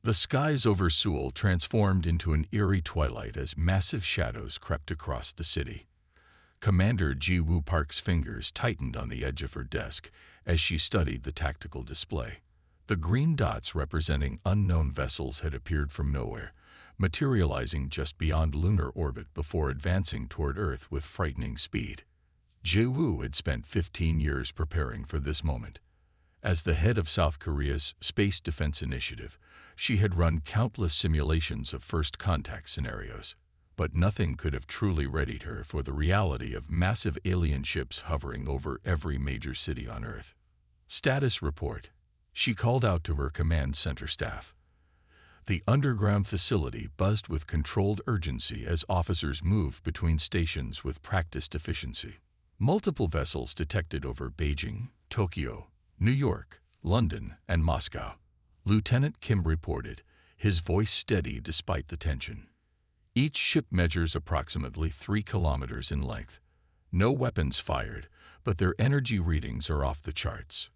The skies over Seoul transformed into an eerie twilight as massive shadows crept across the city. Commander Ji-woo Park's fingers tightened on the edge of her desk as she studied the tactical display. The green dots representing unknown vessels had appeared from nowhere, materializing just beyond lunar orbit before advancing toward Earth with frightening speed. Ji-woo had spent 15 years preparing for this moment. As the head of South Korea's Space Defense Initiative, she had run countless simulations of first contact scenarios, but nothing could have truly readied her for the reality of massive alien ships hovering over every major city on Earth. Status report. She called out to her command center staff. The underground facility buzzed with controlled urgency as officers moved between stations with practiced efficiency. Multiple vessels detected over Beijing, Tokyo, New York, London, and Moscow. Lieutenant Kim reported, his voice steady despite the tension. Each ship measures approximately 3 kilometers in length. No weapons fired, but their energy readings are off the charts.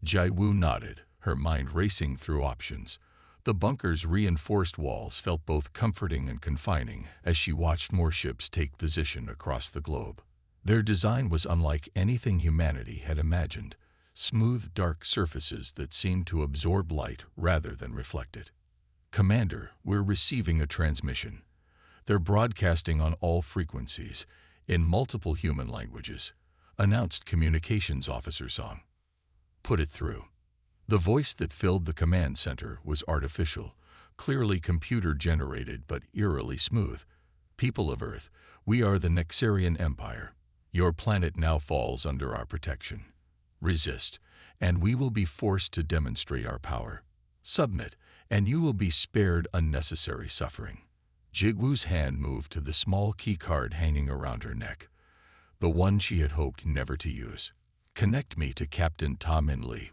Ji-woo nodded, her mind racing through options. The bunker's reinforced walls felt both comforting and confining as she watched more ships take position across the globe. Their design was unlike anything humanity had imagined. Smooth, dark surfaces that seemed to absorb light rather than reflect it. Commander, we're receiving a transmission. They're broadcasting on all frequencies, in multiple human languages, announced Communications Officer Song. Put it through. The voice that filled the command center was artificial, clearly computer-generated but eerily smooth. People of Earth, we are the Nexarian Empire. Your planet now falls under our protection. Resist, and we will be forced to demonstrate our power. Submit, and you will be spared unnecessary suffering. Ji-woo's hand moved to the small key card hanging around her neck, the one she had hoped never to use. Connect me to Captain Ta-min Lee.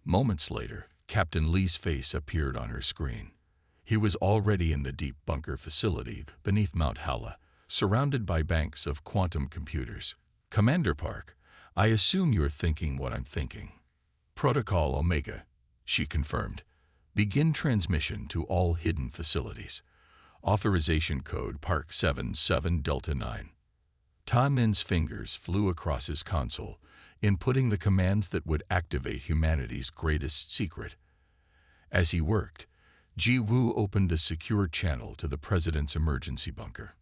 Moments later, Captain Lee's face appeared on her screen. He was already in the deep bunker facility beneath Mount Hala, surrounded by banks of quantum computers. Commander Park, I assume you're thinking what I'm thinking. Protocol Omega, she confirmed. Begin transmission to all hidden facilities. Authorization code Park 77 Delta 9. Ta-min's fingers flew across his console, inputting the commands that would activate humanity's greatest secret. As he worked, Ji-woo opened a secure channel to the President's emergency bunker.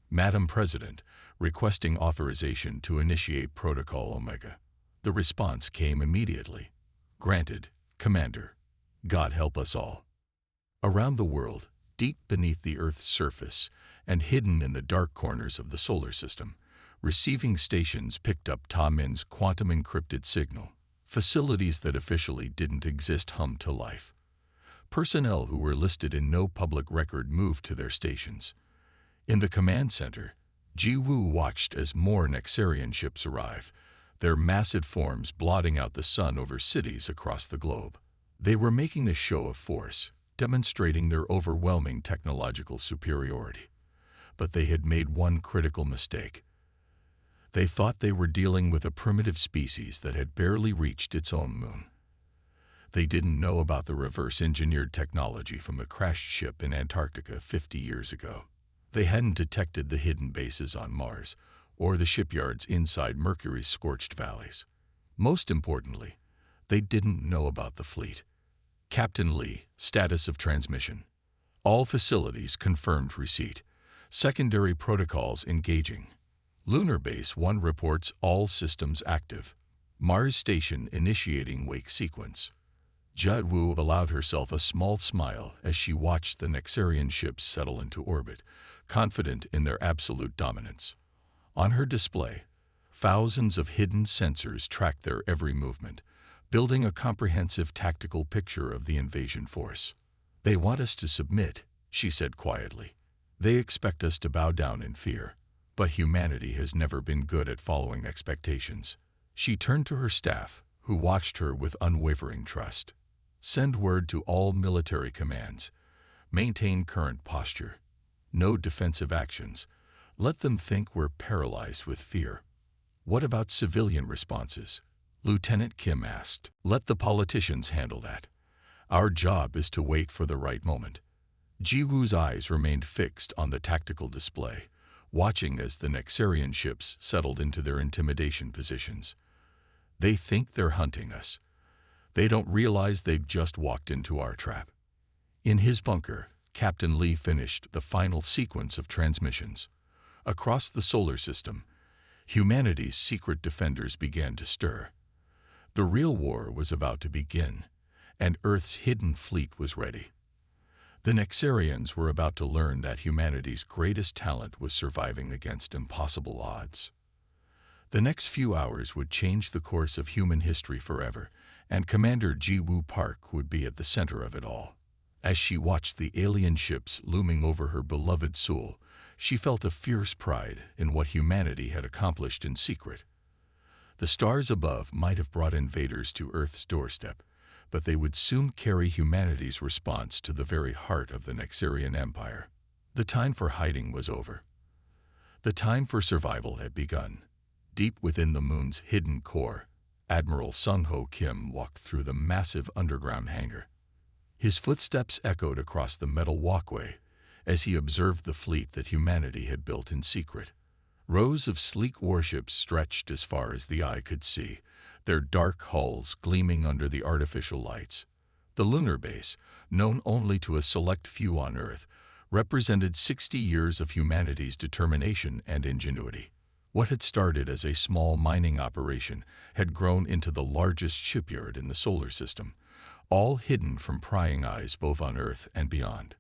Madam President, requesting authorization to initiate Protocol Omega. The response came immediately. Granted, Commander. God help us all. Around the world, deep beneath the Earth's surface and hidden in the dark corners of the solar system, receiving stations picked up Ta-min's quantum-encrypted signal. Facilities that officially didn't exist hummed to life. Personnel who were listed in no public record moved to their stations. In the command center, Ji-woo watched as more Nexarian ships arrived, their massive forms blotting out the sun over cities across the globe. They were making a show of force, demonstrating their overwhelming technological superiority. But they had made one critical mistake. They thought they were dealing with a primitive species that had barely reached its own moon. They didn't know about the reverse-engineered technology from the crashed ship in Antarctica 50 years ago. They hadn't detected the hidden bases on Mars or the shipyards inside Mercury's scorched valleys. Most importantly, they didn't know about the fleet. Captain Lee, status of transmission. All facilities confirmed receipt. Secondary protocols engaging. Lunar Base 1 reports all systems active. Mars Station initiating wake sequence. Ji-woo allowed herself a small smile as she watched the Nexarian ships settle into orbit, confident in their absolute dominance. On her display, thousands of hidden sensors tracked their every movement, building a comprehensive tactical picture of the invasion force. They want us to submit, she said quietly. They expect us to bow down in fear. But humanity has never been good at following expectations. She turned to her staff, who watched her with unwavering trust. Send word to all military commands. Maintain current posture. No defensive actions. Let them think we're paralyzed with fear. What about civilian responses? Lieutenant Kim asked. Let the politicians handle that. Our job is to wait for the right moment. Jiwoo's eyes remained fixed on the tactical display, watching as the Nexarian ships settled into their intimidation positions. They think they're hunting us. They don't realize they've just walked into our trap. In his bunker, Captain Lee finished the final sequence of transmissions. Across the solar system, humanity's secret defenders began to stir. The real war was about to begin, and Earth's hidden fleet was ready. The Nexarians were about to learn that humanity's greatest talent was surviving against impossible odds. The next few hours would change the course of human history forever, and Commander Jiwoo Park would be at the center of it all. As she watched the alien ships looming over her beloved Seoul, she felt a fierce pride in what humanity had accomplished in secret. The stars above might have brought invaders to Earth's doorstep, but they would soon carry humanity's response to the very heart of the Nexarian Empire. The time for hiding was over. The time for survival had begun. Deep within the moon's hidden core, Admiral Sung-Ho Kim walked through the massive underground hangar. His footsteps echoed across the metal walkway as he observed the fleet that humanity had built in secret. Rows of sleek warships stretched as far as the eye could see, their dark hulls gleaming under the artificial lights. The lunar base, known only to a select few on Earth, represented 60 years of humanity's determination and ingenuity. What had started as a small mining operation had grown into the largest shipyard in the solar system, all hidden from prying eyes both on Earth and beyond.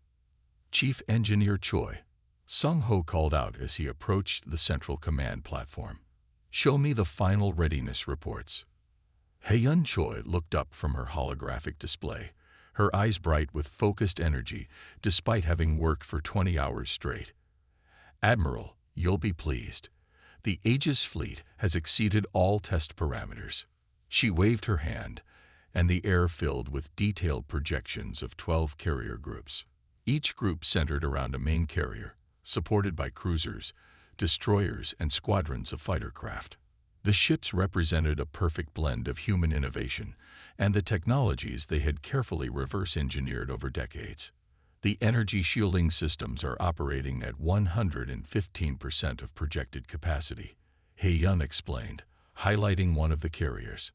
Chief Engineer Choi, Sung-Ho called out as he approached the central command platform. "Show me the final readiness reports." Hae-Yun Choi looked up from her holographic display, her eyes bright with focused energy despite having worked for 20 hours straight. "Admiral, you'll be pleased. The Aegis fleet has exceeded all test parameters." She waved her hand, and the air filled with detailed projections of 12 carrier groups. Each group centered around a main carrier, supported by cruisers, destroyers, and squadrons of fighter craft. The ships represented a perfect blend of human innovation and the technologies they had carefully reverse-engineered over decades. The energy shielding systems are operating at 115% of projected capacity, Hae-Yun explained, highlighting one of the carriers.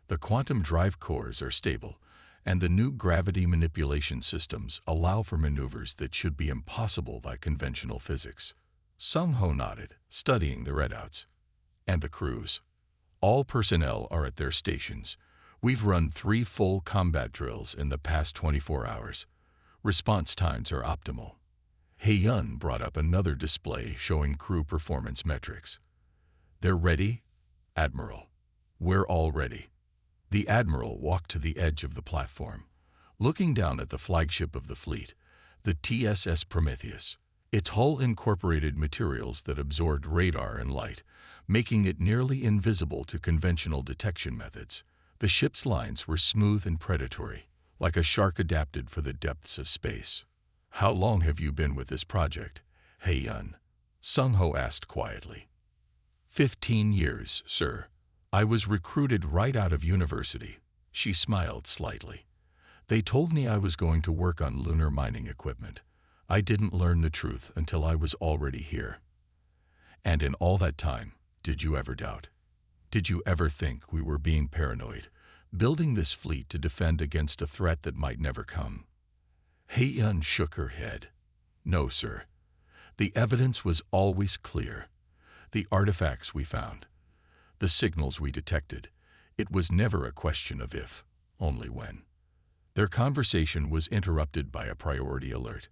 The quantum drive cores are stable, and the new gravity manipulation systems allow for maneuvers that should be impossible by conventional physics. Sung-Ho nodded, studying the readouts. "And the crews? All personnel are at their stations. We've run 3 full combat drills in the past 24 hours. Response times are optimal." Hae-Yun brought up another display showing crew performance metrics. "They're ready, Admiral. We're all ready." The Admiral walked to the edge of the platform, looking down at the flagship of the fleet, the TSS Prometheus. Its hull incorporated materials that absorbed radar and light, making it nearly invisible to conventional detection methods. The ship's lines were smooth and predatory, like a shark adapted for the depths of space. "How long have you been with this project, Hae-Yun?" Sung-Ho asked quietly. 15 years, sir. I was recruited right out of university." She smiled slightly. "They told me I was going to work on lunar mining equipment. I didn't learn the truth until I was already here." "And in all that time, did you ever doubt? Did you ever think we were being paranoid, building this fleet to defend against a threat that might never come?" Hae-Yun shook her head. "No, sir. The evidence was always clear. The artifacts we found, the signals we detected, it was never a question of if, only when." Their conversation was interrupted by a priority alert.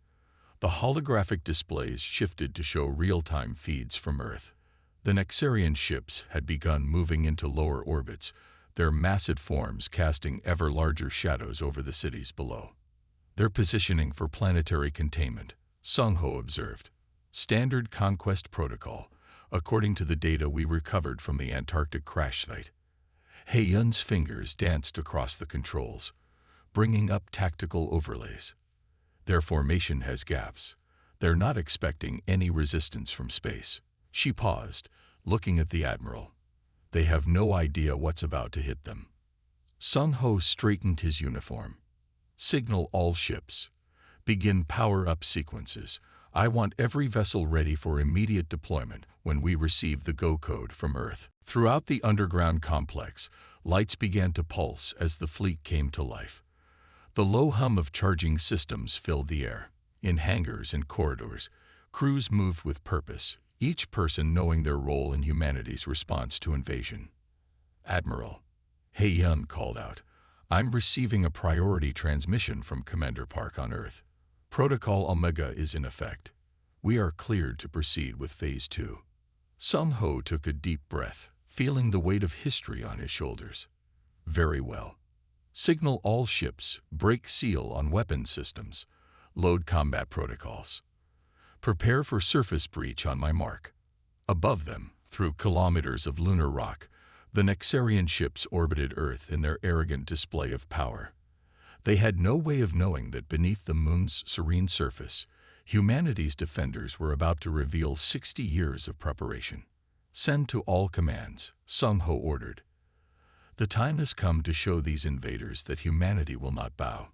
The holographic displays shifted to show real-time feeds from Earth. The Nexarian ships had begun moving into lower orbits, their massive forms casting ever larger shadows over the cities below. "They're positioning for planetary containment," Sung-Ho observed. "Standard conquest protocol, according to the data we recovered from the Antarctic crash site." Hae-Yun's fingers danced across the controls, bringing up tactical overlays. "Their formation has gaps. They're not expecting any resistance from space." She paused, looking at the Admiral. "They have no idea what's about to hit them." Sung-Ho straightened his uniform. Signal all ships. Begin power-up sequences. I want every vessel ready for immediate deployment when we receive the go code from Earth. Throughout the underground complex, lights began to pulse as the fleet came to life. The low hum of charging systems filled the air. In hangars and corridors, crews moved with purpose, each person knowing their role in humanity's response to invasion. "Admiral," Hei-Yun called out, "I'm receiving a priority transmission from Commander Park on Earth. Protocol Omega is in effect. We are cleared to proceed with Phase 2. Sung-Ho took a deep breath, feeling the weight of history on his shoulders. "Very well. Signal all ships, break seal on weapon systems, load combat protocols. Prepare for surface breach on my mark." Above them, through kilometers of lunar rock, the Nexarian ships orbited Earth in their arrogant display of power. They had no way of knowing that beneath the moon's serene surface, humanity's defenders were about to reveal 60 years of preparation. "Send to all commands," Sung-Ho ordered. "The time has come to show these invaders that humanity will not bow.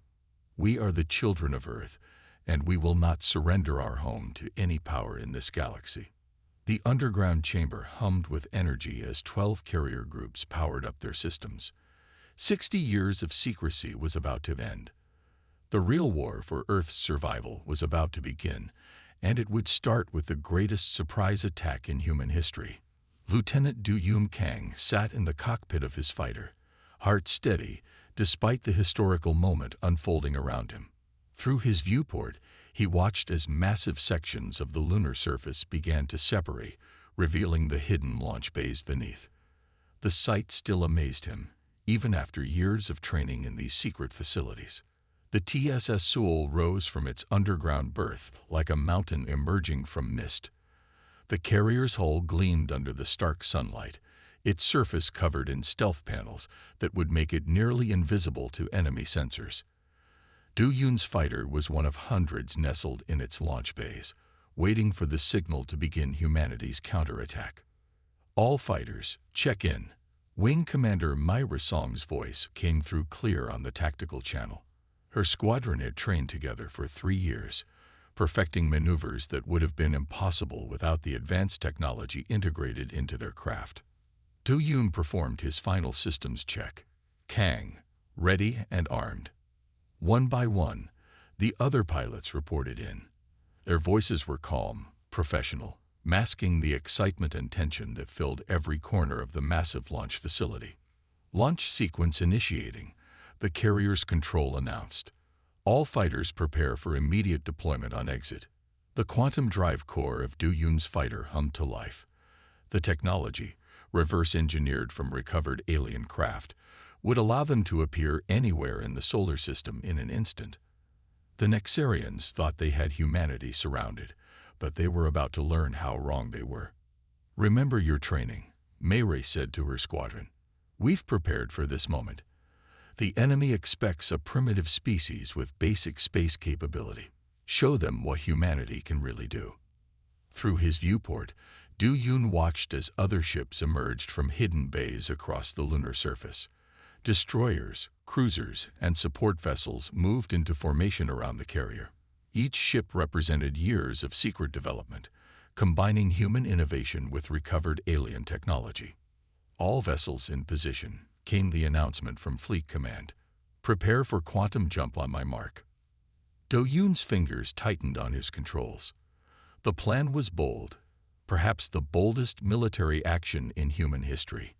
We are the children of Earth, and we will not surrender our home to any power in this galaxy." The underground chamber hummed with energy as 12 carrier groups powered up their systems. 60 years of secrecy was about to end. The real war for Earth's survival was about to begin, and it would start with the greatest surprise attack in human history. Lieutenant Du Yum Kang sat in the cockpit of his fighter, heart steady, despite the historical moment unfolding around him. Through his viewport, he watched as massive sections of the lunar surface began to separate, revealing the hidden launch bays beneath. The sight still amazed him, even after years of training in these secret facilities. The TSS Seoul rose from its underground berth like a mountain emerging from mist. The carrier's hull gleamed under the stark sunlight, its surface covered in stealth panels that would make it nearly invisible to enemy sensors. Du Yun's fighter was one of hundreds nestled in its launch bays, waiting for the signal to begin humanity's counterattack. "All fighters, check in." Wing Commander Myra Song's voice came through clear on the tactical channel. Her squadron had trained together for 3 years, perfecting maneuvers that would have been impossible without the advanced technology integrated into their craft. Du Yun performed his final systems check. "Kang, ready and armed." One by one, the other pilots reported in. Their voices were calm, professional, masking the excitement and tension that filled every corner of the massive launch facility. "Launch sequence initiating," the carrier's control announced. "All fighters prepare for immediate deployment on exit." The quantum drive core of Du Yun's fighter hummed to life. The technology, reverse-engineered from recovered alien craft, would allow them to appear anywhere in the solar system in an instant. The Nexarians thought they had humanity surrounded, but they were about to learn how wrong they were. "Remember your training," Mayray said to her squadron. "We've prepared for this moment. The enemy expects a primitive species with basic space capability. Show them what humanity can really do." Through his viewport, Du Yun watched as other ships emerged from hidden bays across the lunar surface. Destroyers, cruisers, and support vessels moved into formation around the carrier. Each ship represented years of secret development, combining human innovation with recovered alien technology. "All vessels in position," came the announcement from Fleet Command. "Prepare for quantum jump on my mark." Do Yoon's fingers tightened on his controls. The plan was bold, perhaps the boldest military action in human history.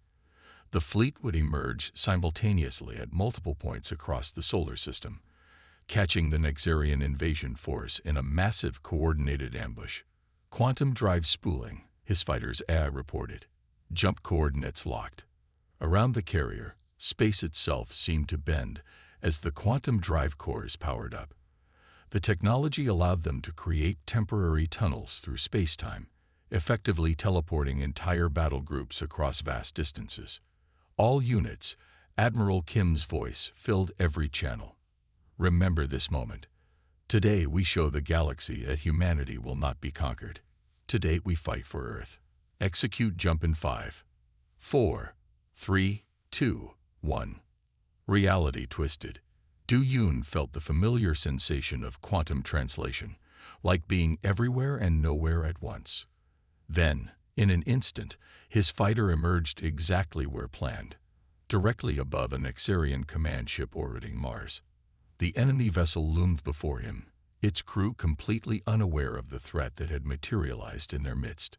The fleet would emerge simultaneously at multiple points across the solar system, catching the Nexarian invasion force in a massive coordinated ambush. "Quantum drive spooling," his fighter's AI reported. "Jump coordinates locked." Around the carrier, space itself seemed to bend as the quantum drive cores powered up. The technology allowed them to create temporary tunnels through space-time, effectively teleporting entire battle groups across vast distances. "All units," Admiral Kim's voice filled every channel. "Remember this moment. Today we show the galaxy that humanity will not be conquered. Today we fight for Earth. Execute jump in 5, 4, 3, 2, 1. Reality twisted. Du Yun felt the familiar sensation of quantum translation, like being everywhere and nowhere at once. Then, in an instant, his fighter emerged exactly where planned, directly above a Nexarian command ship orbiting Mars. The enemy vessel loomed before him, its crew completely unaware of the threat that had materialized in their midst.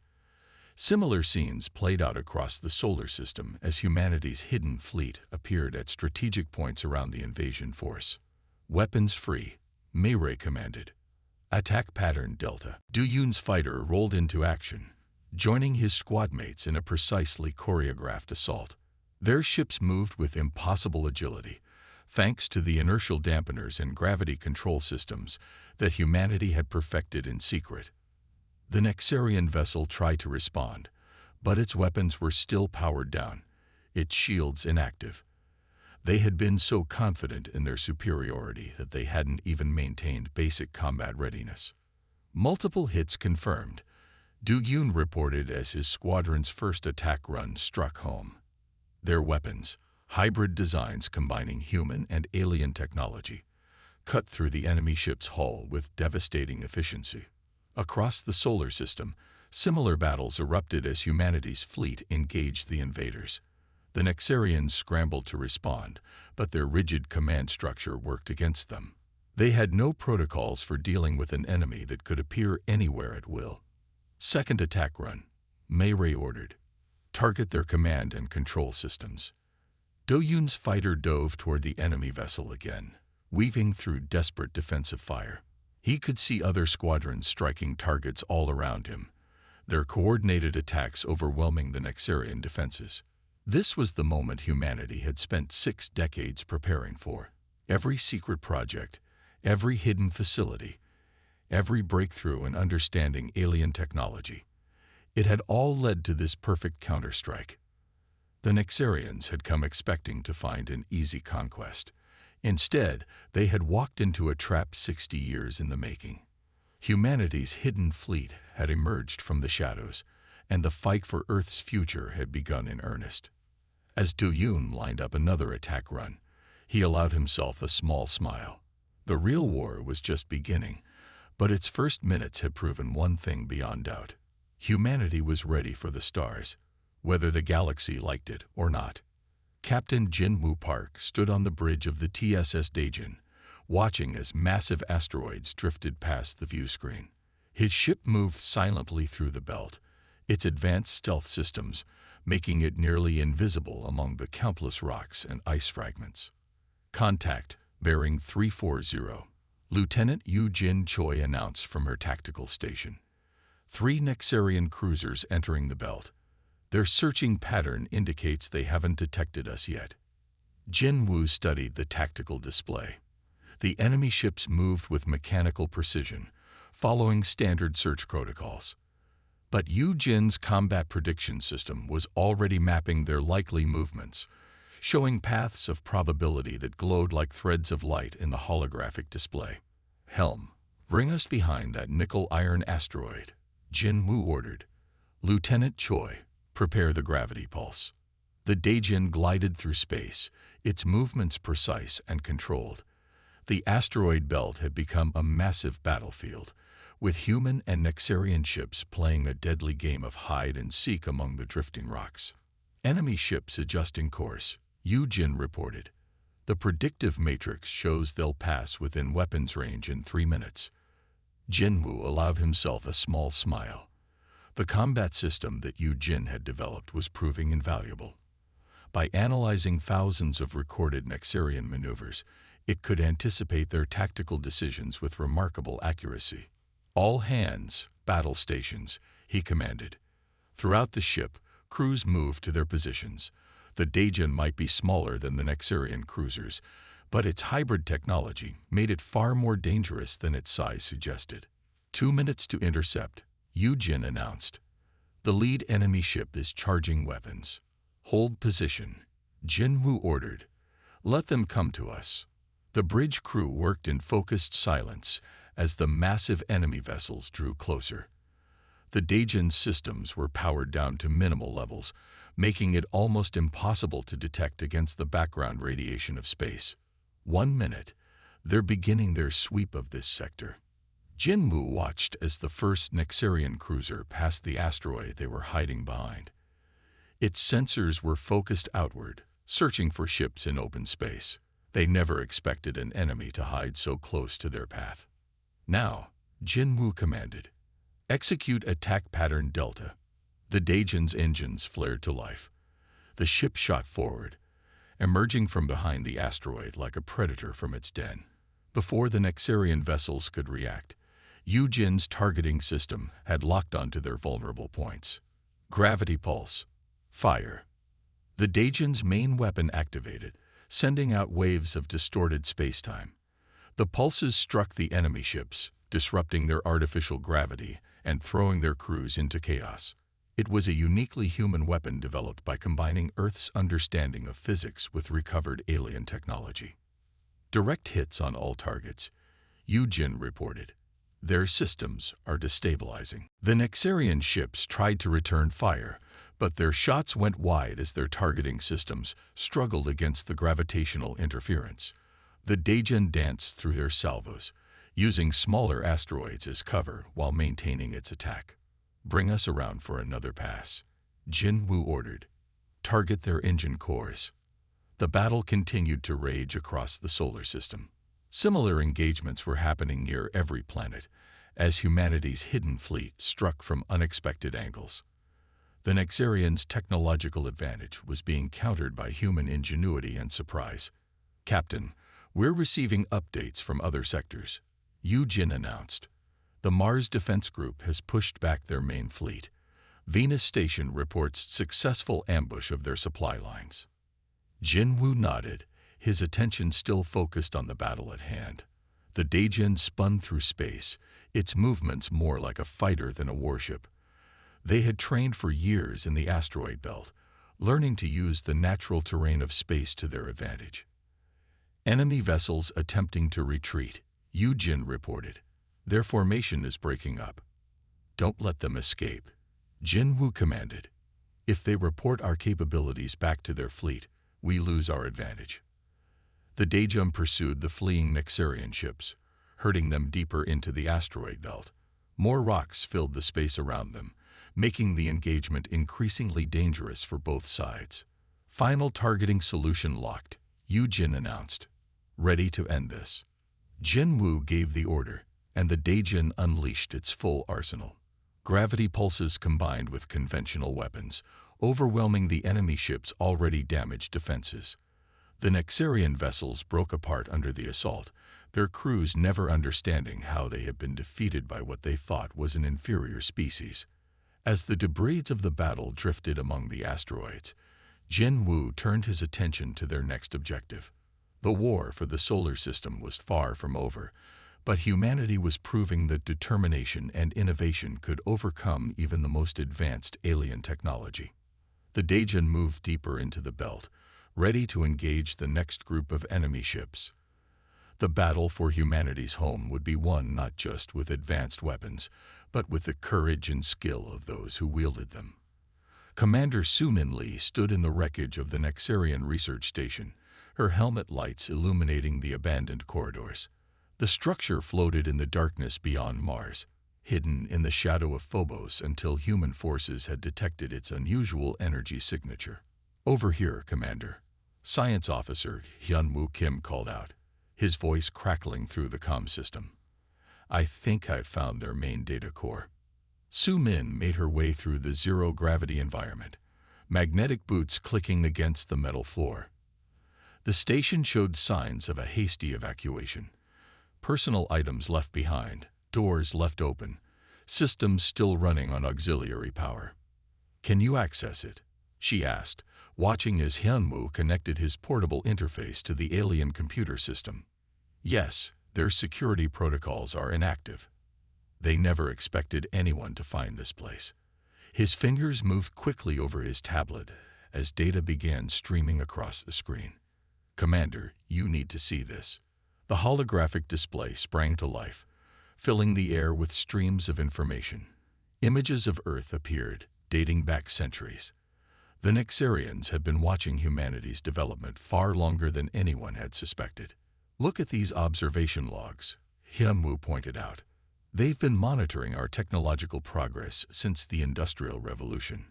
Similar scenes played out across the solar system as humanity's hidden fleet appeared at strategic points around the invasion force. Weapons free, Mayray commanded. Attack pattern Delta. Du Yun's fighter rolled into action, joining his squad mates in a precisely choreographed assault. Their ships moved with impossible agility, thanks to the inertial dampeners and gravity control systems that humanity had perfected in secret. The Nexarian vessel tried to respond, but its weapons were still powered down, its shields inactive. They had been so confident in their superiority that they hadn't even maintained basic combat readiness. Multiple hits confirmed, Du Yun reported as his squadron's first attack run struck home. Their weapons, hybrid designs combining human and alien technology, cut through the enemy ship's hull with devastating efficiency. Across the solar system, similar battles erupted as humanity's fleet engaged the invaders. The Nexarians scrambled to respond, but their rigid command structure worked against them. They had no protocols for dealing with an enemy that could appear anywhere at will. Second attack run, Mayray ordered. Target their command and control systems. Du Yun's fighter dove toward the enemy vessel again, weaving through desperate defensive fire. He could see other squadrons striking targets all around him, their coordinated attacks overwhelming the Nexarian defenses. This was the moment humanity had spent 6 decades preparing for. Every secret project, every hidden facility, every breakthrough in understanding alien technology. It had all led to this perfect counterstrike. The Nexarians had come expecting to find an easy conquest. Instead, they had walked into a trap 60 years in the making. Humanity's hidden fleet had emerged from the shadows, and the fight for Earth's future had begun in earnest. As Du Yun lined up another attack run, he allowed himself a small smile. The real war was just beginning, but its first minutes had proven one thing beyond doubt. Humanity was ready for the stars, whether the galaxy liked it or not. Captain Jin-Woo Park stood on the bridge of the TSS Daejin, watching as massive asteroids drifted past the view screen. His ship moved silently through the belt, its advanced stealth systems making it nearly invisible among the countless rocks and ice fragments. Contact, bearing 340. Lieutenant Yu Jin Choi announced from her tactical station. 3 Nexarian cruisers entering the belt. Their searching pattern indicates they haven't detected us yet. Jin Woo studied the tactical display. The enemy ships moved with mechanical precision, following standard search protocols. But Yu Jin's combat prediction system was already mapping their likely movements, showing paths of probability that glowed like threads of light in the holographic display. Helm, bring us behind that nickel-iron asteroid, Jin Woo ordered. Lieutenant Choi, prepare the gravity pulse. The Daejin glided through space, its movements precise and controlled. The asteroid belt had become a massive battlefield, with human and Nexarian ships playing a deadly game of hide-and-seek among the drifting rocks. Enemy ships adjusting course, Yu Jin reported. The predictive matrix shows they'll pass within weapons range in 3 minutes. Jinwoo allowed himself a small smile. The combat system that Yu Jin had developed was proving invaluable. By analyzing thousands of recorded Nexarian maneuvers, it could anticipate their tactical decisions with remarkable accuracy. All hands, battle stations, he commanded. Throughout the ship, crews moved to their positions. The Daejin might be smaller than the Nexarian cruisers, but its hybrid technology made it far more dangerous than its size suggested. 2 minutes to intercept, Yu Jin announced. The lead enemy ship is charging weapons. Hold position, Jinwoo ordered. Let them come to us. The bridge crew worked in focused silence as the massive enemy vessels drew closer. The Daejin's systems were powered down to minimal levels, making it almost impossible to detect against the background radiation of space. 1 minute, They're beginning their sweep of this sector. Jinwoo watched as the first Nexarian cruiser passed the asteroid they were hiding behind. Its sensors were focused outward, searching for ships in open space. They never expected an enemy to hide so close to their path. Now, Jinwoo commanded, "Execute attack pattern Delta." The Daejeon's engines flared to life. The ship shot forward, emerging from behind the asteroid like a predator from its den. Before the Nexarian vessels could react, Yujin's targeting system had locked onto their vulnerable points. Gravity pulse. Fire. The Daejeon's main weapon activated, sending out waves of distorted spacetime. The pulses struck the enemy ships, disrupting their artificial gravity and throwing their crews into chaos. It was a uniquely human weapon developed by combining Earth's understanding of physics with recovered alien technology. Direct hits on all targets, Yujin reported. Their systems are destabilizing. The Nexarian ships tried to return fire, but their shots went wide as their targeting systems struggled against the gravitational interference. The Daejeon danced through their salvos, using smaller asteroids as cover while maintaining its attack. "Bring us around for another pass," Jinwoo ordered. "Target their engine cores." The battle continued to rage across the solar system. Similar engagements were happening near every planet, as humanity's hidden fleet struck from unexpected angles. The Nexarians' technological advantage was being countered by human ingenuity and surprise. "Captain, we're receiving updates from other sectors," Yujin announced. "The Mars Defense Group has pushed back their main fleet. Venus Station reports successful ambush of their supply lines." Jinwoo nodded, his attention still focused on the battle at hand. The Daejeon spun through space, its movements more like a fighter than a warship. They had trained for years in the asteroid belt, learning to use the natural terrain of space to their advantage. "Enemy vessels attempting to retreat," Yujin reported. "Their formation is breaking up." "Don't let them escape," Jinwoo commanded. "If they report our capabilities back to their fleet, we lose our advantage." The Daejeon pursued the fleeing Nexarian ships, herding them deeper into the asteroid belt. More rocks filled the space around them, making the engagement increasingly dangerous for both sides. "Final targeting solution locked," Yujin announced. "Ready to end this." Jinwoo gave the order, and the Daejeon unleashed its full arsenal. Gravity pulses combined with conventional weapons, overwhelming the enemy ship's already damaged defenses. The Nexarian vessels broke apart under the assault, their crews never understanding how they had been defeated by what they thought was an inferior species. As the debris of the battle drifted among the asteroids, Jinwoo turned his attention to their next objective. The war for the solar system was far from over, but humanity was proving that determination and innovation could overcome even the most advanced alien technology. The Daejeon moved deeper into the belt, ready to engage the next group of enemy ships. The battle for humanity's home would be won not just with advanced weapons, but with the courage and skill of those who wielded them. Commander Su-Min Lee stood in the wreckage of the Nexarian research station, her helmet lights illuminating the abandoned corridors. The structure floated in the darkness beyond Mars, hidden in the shadow of Phobos until human forces had detected its unusual energy signature. "Over here, Commander," Science Officer Hyunwoo Kim called out, his voice crackling through the comm system. "I think I've found their main data core." Su-Min made her way through the zero-gravity environment, magnetic boots clicking against the metal floor. The station showed signs of a hasty evacuation. Personal items left behind, doors left open, systems still running on auxiliary power. "Can you access it?" she asked, watching as Hyunwoo connected his portable interface to the alien computer system. "Yes, their security protocols are inactive. They never expected anyone to find this place." His fingers moved quickly over his tablet as data began streaming across the screen. "Commander, you need to see this." The holographic display sprang to life, filling the air with streams of information. Images of Earth appeared, dating back centuries. The Nexarians had been watching humanity's development far longer than anyone had suspected. Look at these observation logs, Hyunwoo pointed out. They've been monitoring our technological progress since the Industrial Revolution.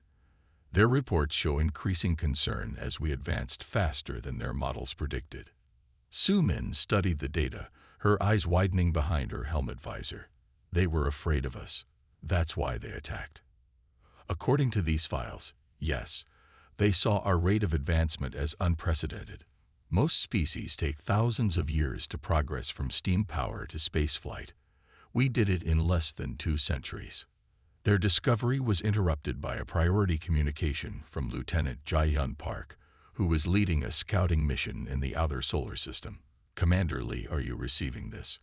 Their reports show increasing concern as we advanced faster than their models predicted. Su-min studied the data, her eyes widening behind her helmet visor. They were afraid of us. That's why they attacked. According to these files, yes, they saw our rate of advancement as unprecedented. Most species take thousands of years to progress from steam power to spaceflight. We did it in less than 2 centuries. Their discovery was interrupted by a priority communication from Lieutenant Jae-hyun Park, who was leading a scouting mission in the outer solar system. Commander Lee, are you receiving this?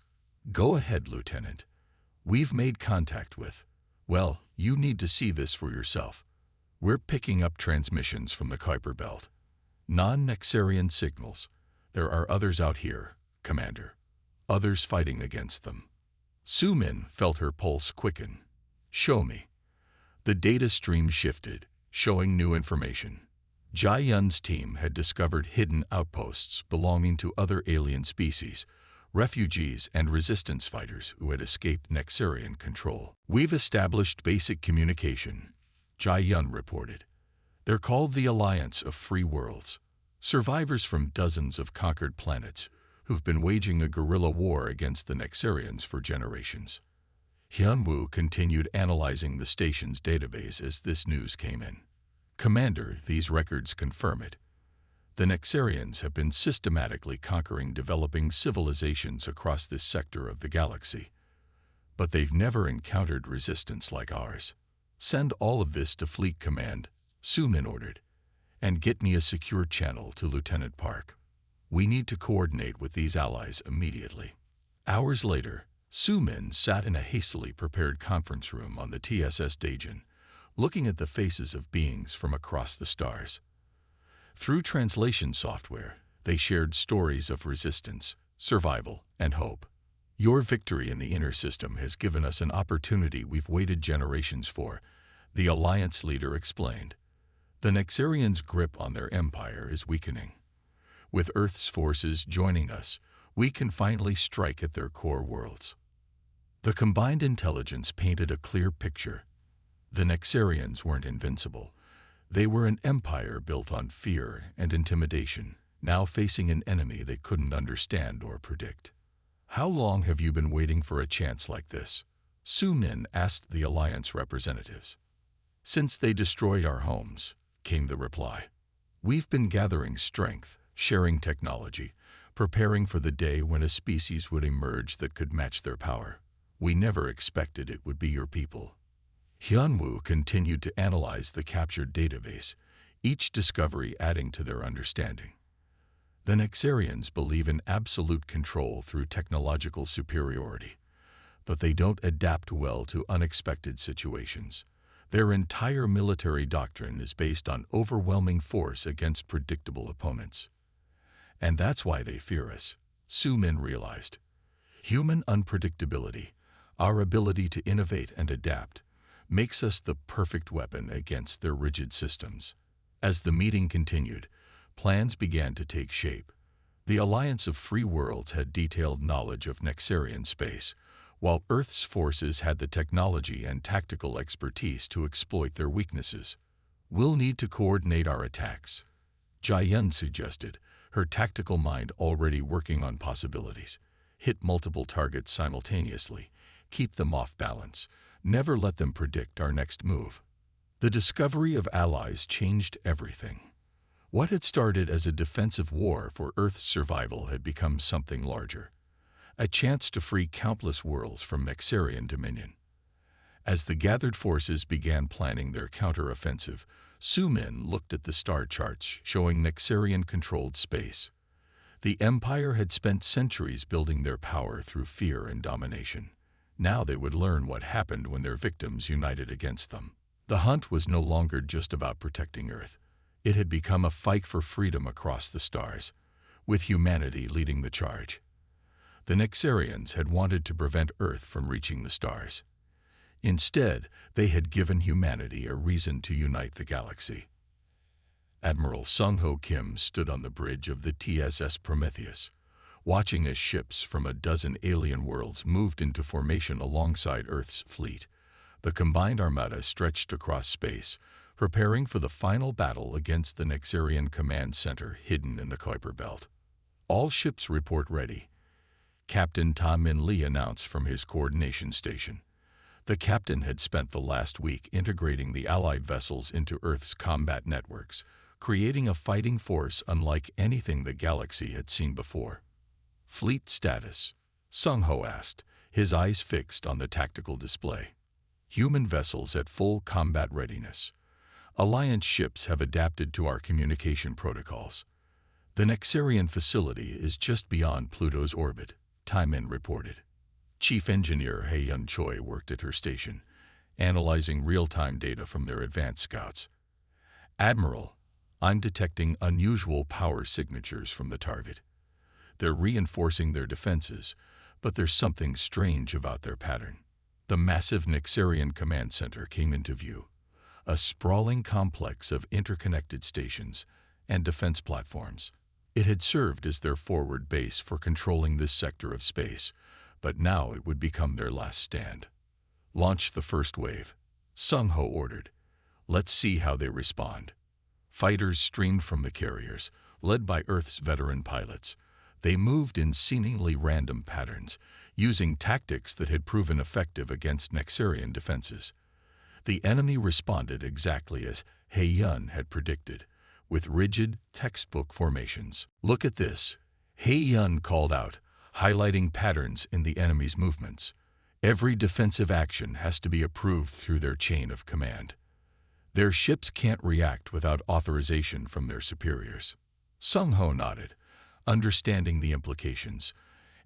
Go ahead, Lieutenant. We've made contact with. Well, you need to see this for yourself. We're picking up transmissions from the Kuiper Belt. Non-Nexarian signals. There are others out here, Commander. Others fighting against them. Su-min felt her pulse quicken. Show me. The data stream shifted, showing new information. Jae-hyun's team had discovered hidden outposts belonging to other alien species, refugees and resistance fighters who had escaped Nexarian control. We've established basic communication, Jae-hyun reported. They're called the Alliance of Free Worlds, survivors from dozens of conquered planets who've been waging a guerrilla war against the Nexarians for generations. Hyunwoo continued analyzing the station's database as this news came in. Commander, these records confirm it. The Nexarians have been systematically conquering developing civilizations across this sector of the galaxy. But they've never encountered resistance like ours. Send all of this to Fleet Command, Su-min ordered, and get me a secure channel to Lieutenant Park. We need to coordinate with these allies immediately. Hours later, Su-min sat in a hastily prepared conference room on the TSS Daejin, looking at the faces of beings from across the stars. Through translation software, they shared stories of resistance, survival, and hope. Your victory in the inner system has given us an opportunity we've waited generations for, the Alliance leader explained. The Nexarians' grip on their empire is weakening. With Earth's forces joining us, we can finally strike at their core worlds. The combined intelligence painted a clear picture. The Nexarians weren't invincible. They were an empire built on fear and intimidation, now facing an enemy they couldn't understand or predict. How long have you been waiting for a chance like this? Su-min asked the Alliance representatives. Since they destroyed our homes, came the reply. We've been gathering strength, sharing technology, preparing for the day when a species would emerge that could match their power. We never expected it would be your people. Hyunwoo continued to analyze the captured database, each discovery adding to their understanding. The Nexarians believe in absolute control through technological superiority, but they don't adapt well to unexpected situations. Their entire military doctrine is based on overwhelming force against predictable opponents. And that's why they fear us, Su-min realized. Human unpredictability, our ability to innovate and adapt, makes us the perfect weapon against their rigid systems. As the meeting continued, plans began to take shape. The Alliance of Free Worlds had detailed knowledge of Nexarian space, while Earth's forces had the technology and tactical expertise to exploit their weaknesses. We'll need to coordinate our attacks, Jae-hyun suggested, her tactical mind already working on possibilities. Hit multiple targets simultaneously, keep them off balance, never let them predict our next move. The discovery of allies changed everything. What had started as a defensive war for Earth's survival had become something larger, a chance to free countless worlds from Nexarian dominion. As the gathered forces began planning their counter-offensive, Su-min looked at the star charts showing Nexarian-controlled space. The Empire had spent centuries building their power through fear and domination. Now they would learn what happened when their victims united against them. The hunt was no longer just about protecting Earth. It had become a fight for freedom across the stars, with humanity leading the charge. The Nexarians had wanted to prevent Earth from reaching the stars. Instead, they had given humanity a reason to unite the galaxy. Admiral Sung-ho Kim stood on the bridge of the TSS Prometheus, watching as ships from a dozen alien worlds moved into formation alongside Earth's fleet. The combined armada stretched across space, preparing for the final battle against the Nexarian command center hidden in the Kuiper Belt. All ships report ready, Captain Tom Min Lee announced from his coordination station. The captain had spent the last week integrating the Allied vessels into Earth's combat networks, creating a fighting force unlike anything the galaxy had seen before. Fleet status, Sung Ho asked, his eyes fixed on the tactical display. Human vessels at full combat readiness. Alliance ships have adapted to our communication protocols. The Nexarian facility is just beyond Pluto's orbit, Taimin reported. Chief Engineer Hei-Yun Choi worked at her station, analyzing real-time data from their advanced scouts. Admiral, I'm detecting unusual power signatures from the target. They're reinforcing their defenses, but there's something strange about their pattern. The massive Nexarian command center came into view, a sprawling complex of interconnected stations and defense platforms. It had served as their forward base for controlling this sector of space, but now it would become their last stand. Launch the first wave, Sung Ho ordered. Let's see how they respond. Fighters streamed from the carriers, led by Earth's veteran pilots. They moved in seemingly random patterns, using tactics that had proven effective against Nexarian defenses. The enemy responded exactly as Hei-Yun had predicted, with rigid, textbook formations. Look at this, Hei-Yun called out, highlighting patterns in the enemy's movements. Every defensive action has to be approved through their chain of command. Their ships can't react without authorization from their superiors. Sung Ho nodded, understanding the implications,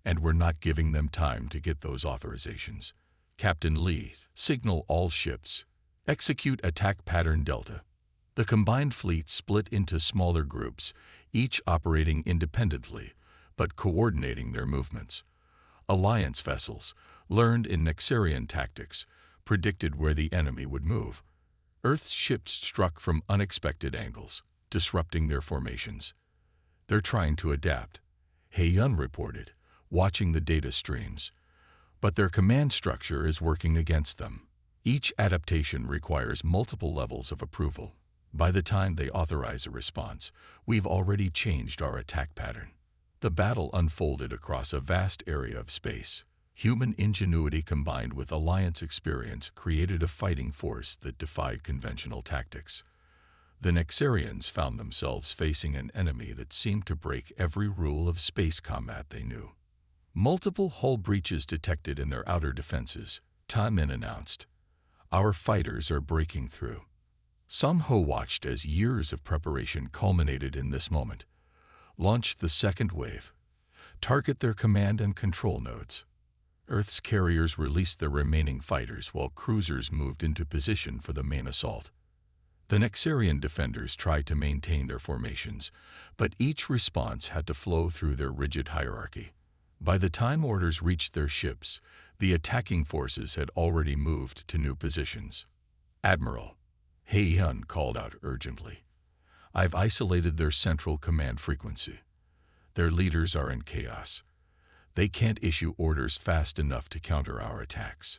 and we're not giving them time to get those authorizations. Captain Lee, signal all ships. Execute attack pattern Delta. The combined fleet split into smaller groups, each operating independently, but coordinating their movements. Alliance vessels, learned in Nexarian tactics, predicted where the enemy would move. Earth's ships struck from unexpected angles, disrupting their formations. They're trying to adapt, Hei-Yun reported, watching the data streams. But their command structure is working against them. Each adaptation requires multiple levels of approval. By the time they authorize a response, we've already changed our attack pattern. The battle unfolded across a vast area of space. Human ingenuity combined with Alliance experience created a fighting force that defied conventional tactics. The Nexarians found themselves facing an enemy that seemed to break every rule of space combat they knew. Multiple hull breaches detected in their outer defenses, Taimin announced. Our fighters are breaking through. Sung Ho watched as years of preparation culminated in this moment. Launch the second wave. Target their command and control nodes. Earth's carriers released their remaining fighters while cruisers moved into position for the main assault. The Nexarian defenders tried to maintain their formations, but each response had to flow through their rigid hierarchy. By the time orders reached their ships, the attacking forces had already moved to new positions. Admiral, Hei-Yun called out urgently. I've isolated their central command frequency. Their leaders are in chaos. They can't issue orders fast enough to counter our attacks.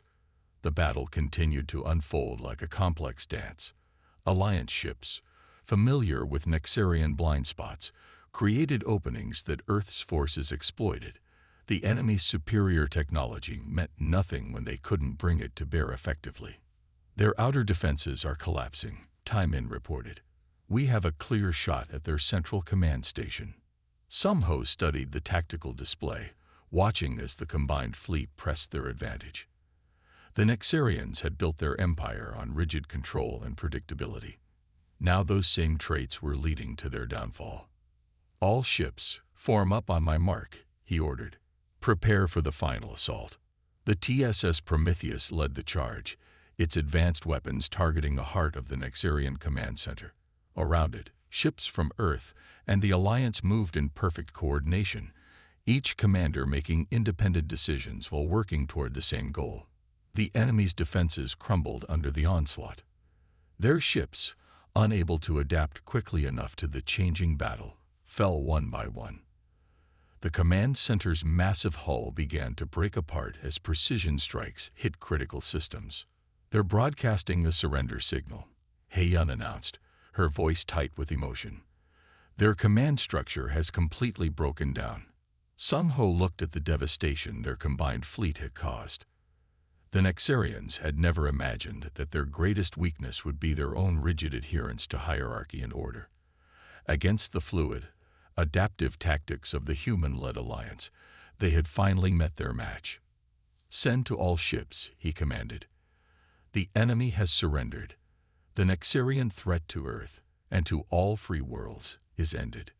The battle continued to unfold like a complex dance. Alliance ships, familiar with Nexarian blind spots, created openings that Earth's forces exploited. The enemy's superior technology meant nothing when they couldn't bring it to bear effectively. Their outer defenses are collapsing, Taimin reported. We have a clear shot at their central command station. Sung Ho studied the tactical display, watching as the combined fleet pressed their advantage. The Nexarians had built their empire on rigid control and predictability. Now those same traits were leading to their downfall. All ships, form up on my mark, he ordered. Prepare for the final assault. The TSS Prometheus led the charge, its advanced weapons targeting the heart of the Nexarian command center. Around it, ships from Earth and the Alliance moved in perfect coordination, each commander making independent decisions while working toward the same goal. The enemy's defenses crumbled under the onslaught. Their ships, unable to adapt quickly enough to the changing battle, fell one by one. The command center's massive hull began to break apart as precision strikes hit critical systems. "They're broadcasting a surrender signal," Hei-yun announced, her voice tight with emotion. "Their command structure has completely broken down." Sun-ho looked at the devastation their combined fleet had caused. The Nexarians had never imagined that their greatest weakness would be their own rigid adherence to hierarchy and order. Against the fluid, adaptive tactics of the human-led alliance, they had finally met their match. "Send to all ships," he commanded. "The enemy has surrendered. The Nexarian threat to Earth and to all free worlds is ended."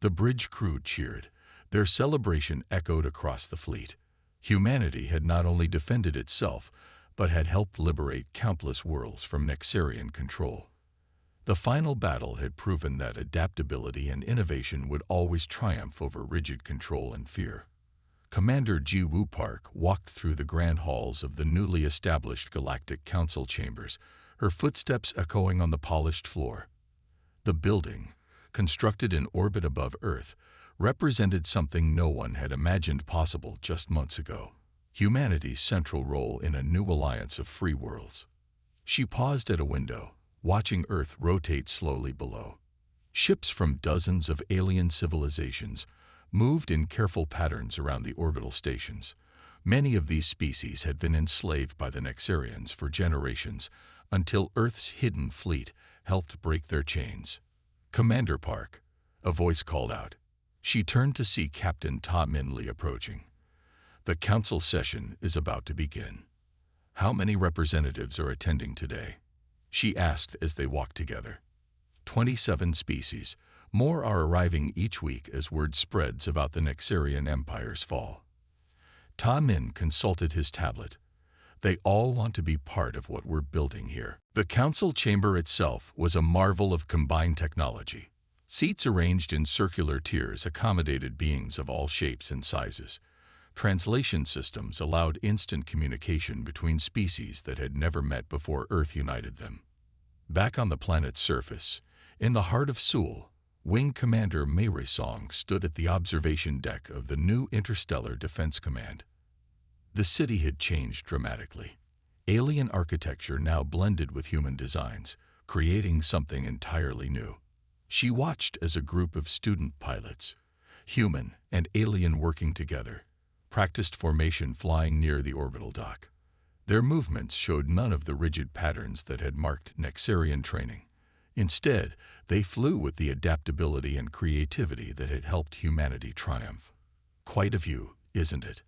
The bridge crew cheered. Their celebration echoed across the fleet. Humanity had not only defended itself, but had helped liberate countless worlds from Nexarian control. The final battle had proven that adaptability and innovation would always triumph over rigid control and fear. Commander Ji-woo Park walked through the grand halls of the newly established Galactic Council chambers, her footsteps echoing on the polished floor. The building, constructed in orbit above Earth, represented something no one had imagined possible just months ago: humanity's central role in a new alliance of free worlds. She paused at a window, watching Earth rotate slowly below. Ships from dozens of alien civilizations moved in careful patterns around the orbital stations. Many of these species had been enslaved by the Nexarians for generations, until Earth's hidden fleet helped break their chains. "Commander Park," a voice called out. She turned to see Captain Ta Min-lee approaching. "The council session is about to begin. How many representatives are attending today?" she asked as they walked together. 27 species. More are arriving each week as word spreads about the Nexarian Empire's fall. Ta Min consulted his tablet. "They all want to be part of what we're building here." The council chamber itself was a marvel of combined technology. Seats arranged in circular tiers accommodated beings of all shapes and sizes. Translation systems allowed instant communication between species that had never met before Earth united them. Back on the planet's surface, in the heart of Seoul, Wing Commander Mei Song stood at the observation deck of the new Interstellar Defense Command. The city had changed dramatically. Alien architecture now blended with human designs, creating something entirely new. She watched as a group of student pilots, human and alien working together, practiced formation flying near the orbital dock. Their movements showed none of the rigid patterns that had marked Nexarian training. Instead, they flew with the adaptability and creativity that had helped humanity triumph. "Quite a view, isn't it?"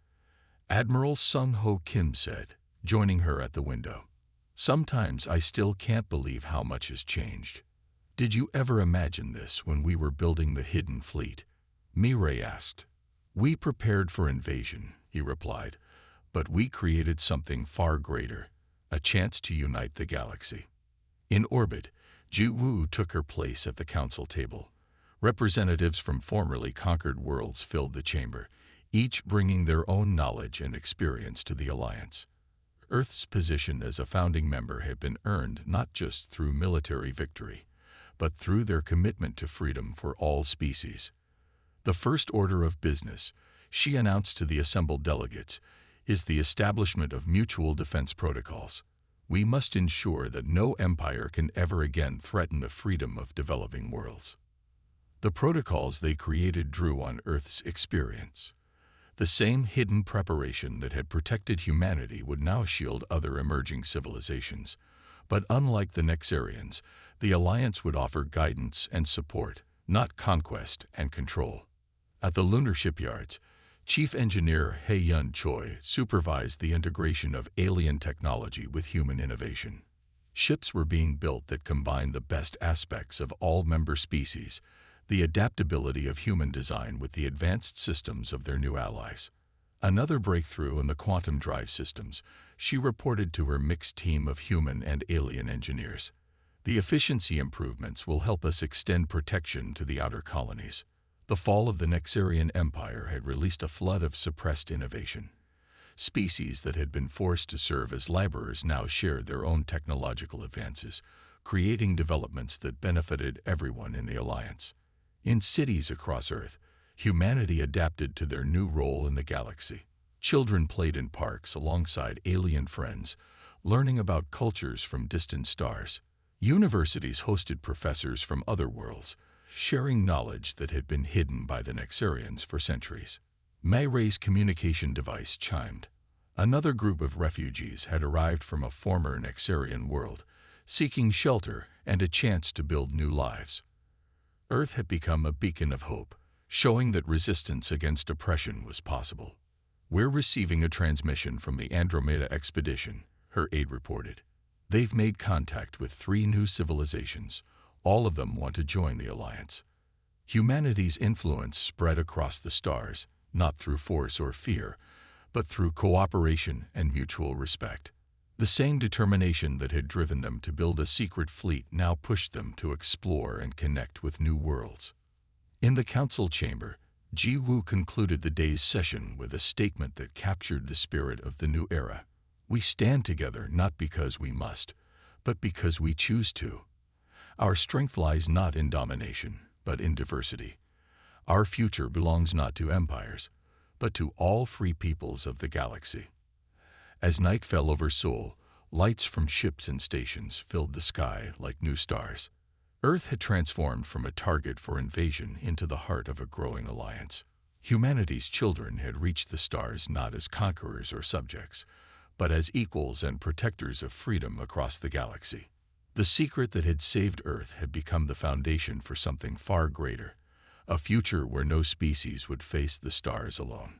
Admiral Sun-ho Kim said, joining her at the window. "Sometimes I still can't believe how much has changed." "Did you ever imagine this when we were building the Hidden Fleet?" Mirai asked. "We prepared for invasion," he replied, "but we created something far greater, a chance to unite the galaxy." In orbit, Ji-woo took her place at the council table. Representatives from formerly conquered worlds filled the chamber, each bringing their own knowledge and experience to the alliance. Earth's position as a founding member had been earned not just through military victory, but through their commitment to freedom for all species. "The first order of business," she announced to the assembled delegates, "is the establishment of mutual defense protocols. We must ensure that no empire can ever again threaten the freedom of developing worlds." The protocols they created drew on Earth's experience. The same hidden preparation that had protected humanity would now shield other emerging civilizations. But unlike the Nexarians, the Alliance would offer guidance and support, not conquest and control. At the lunar shipyards, Chief Engineer Hei-yun Choi supervised the integration of alien technology with human innovation. Ships were being built that combined the best aspects of all member species, the adaptability of human design with the advanced systems of their new allies. Another breakthrough in the quantum drive systems, she reported to her mixed team of human and alien engineers. "The efficiency improvements will help us extend protection to the outer colonies." The fall of the Nexarian Empire had released a flood of suppressed innovation. Species that had been forced to serve as laborers now shared their own technological advances, creating developments that benefited everyone in the Alliance. In cities across Earth, Humanity adapted to their new role in the galaxy. Children played in parks alongside alien friends, learning about cultures from distant stars. Universities hosted professors from other worlds, sharing knowledge that had been hidden by the Nexarians for centuries. Mayre's communication device chimed. Another group of refugees had arrived from a former Nexarian world, seeking shelter and a chance to build new lives. Earth had become a beacon of hope, showing that resistance against oppression was possible. "We're receiving a transmission from the Andromeda expedition," her aide reported. "They've made contact with 3 new civilizations. All of them want to join the Alliance." Humanity's influence spread across the stars, not through force or fear, but through cooperation and mutual respect. The same determination that had driven them to build a secret fleet now pushed them to explore and connect with new worlds. In the council chamber, Ji Woo concluded the day's session with a statement that captured the spirit of the new era. "We stand together not because we must, but because we choose to. Our strength lies not in domination, but in diversity. Our future belongs not to empires, but to all free peoples of the galaxy." As night fell over Seoul, lights from ships and stations filled the sky like new stars. Earth had transformed from a target for invasion into the heart of a growing alliance. Humanity's children had reached the stars not as conquerors or subjects, but as equals and protectors of freedom across the galaxy. The secret that had saved Earth had become the foundation for something far greater, a future where no species would face the stars alone.